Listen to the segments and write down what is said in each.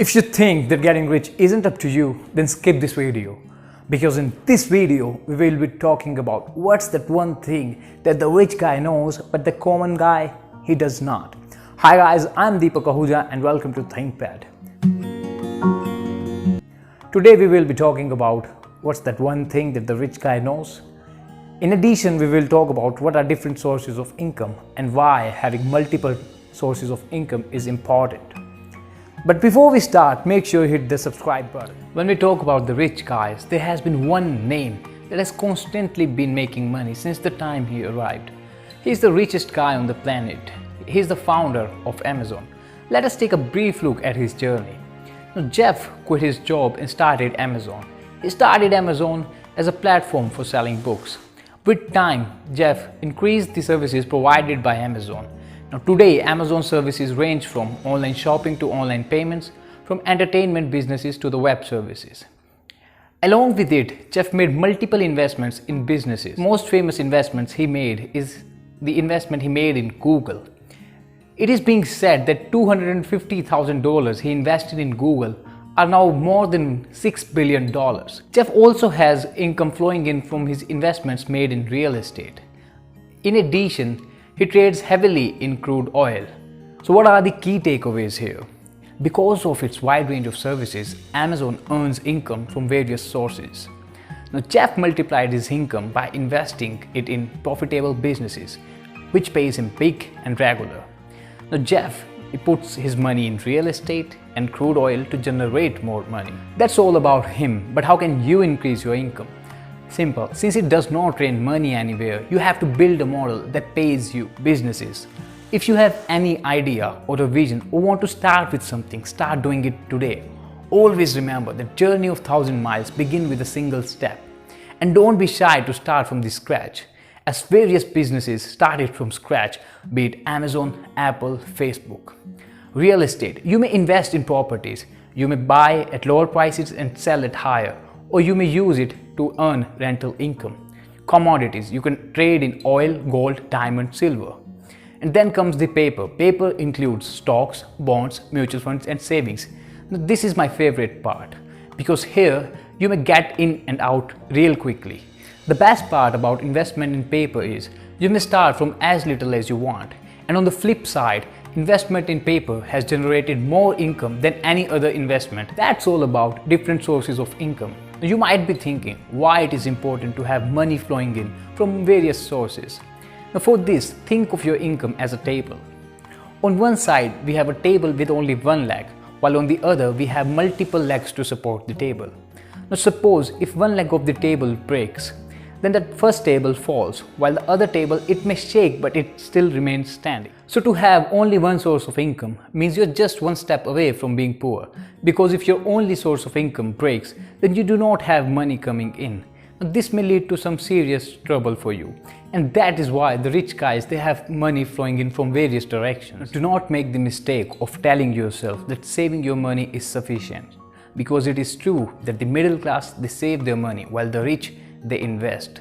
If you think that getting rich isn't up to you, then skip this video. Because in this video, we will be talking about what's that one thing that the rich guy knows, but the common guy, he does not. Hi guys, I'm Deepak Ahuja and welcome to ThinkPad. Today we will be talking about what's that one thing that the rich guy knows. In addition, we will talk about what are different sources of income and why having multiple sources of income is important. But before we start, make sure you hit the subscribe button. When we talk about the rich guys, there has been one name that has constantly been making money since the time he arrived. He's the richest guy on the planet. He's the founder of Amazon. Let us take a brief look at his journey. Now, Jeff quit his job and started Amazon. He started Amazon as a platform for selling books. With time, Jeff increased the services provided by Amazon. Now today, Amazon services range from online shopping to online payments, from entertainment businesses to the web services. Along with it, Jeff made multiple investments in businesses. Most famous investments he made is the investment he made in Google. It is being said that $250,000 he invested in Google are now more than $6 billion. Jeff also has income flowing in from his investments made in real estate. In addition, he trades heavily in crude oil. So what are the key takeaways here? Because of its wide range of services, Amazon earns income from various sources. Now, Jeff multiplied his income by investing it in profitable businesses, which pays him big and regular. Now, Jeff puts his money in real estate and crude oil to generate more money. That's all about him, but how can you increase your income? Simple. Since it does not rain money anywhere, you have to build a model that pays you businesses. If you have any idea or a vision or want to start with something, start doing it today. Always remember the journey of 1,000 miles begins with a single step. And don't be shy to start from the scratch, as various businesses started from scratch, be it Amazon, Apple, Facebook. Real estate. You may invest in properties. You may buy at lower prices and sell at higher, or you may use it to earn rental income. Commodities, you can trade in oil, gold, diamond, silver. And then comes the paper. Paper includes stocks, bonds, mutual funds and savings. Now, this is my favorite part because here you may get in and out real quickly. The best part about investment in paper is you may start from as little as you want. And on the flip side, investment in paper has generated more income than any other investment. That's all about different sources of income. You might be thinking why it is important to have money flowing in from various sources. Now for this, think of your income as a table. On one side, we have a table with only one leg, while on the other, we have multiple legs to support the table. Now suppose if one leg of the table breaks, then that first table falls, while the other table, it may shake but it still remains standing. So to have only one source of income means you're just one step away from being poor, because if your only source of income breaks, then you do not have money coming in. Now this may lead to some serious trouble for you, and that is why the rich guys, they have money flowing in from various directions. Do not make the mistake of telling yourself that saving your money is sufficient, because it is true that the middle class, they save their money while the rich, they invest.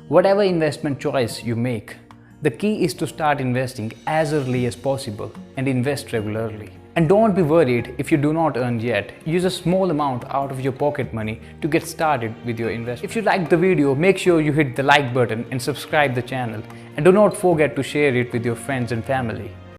Whatever investment choice you make, the key is to start investing as early as possible and invest regularly. And don't be worried if you do not earn yet. Use a small amount out of your pocket money to get started with your investment. If you liked the video, make sure you hit the like button and subscribe the channel. And do not forget to share it with your friends and family.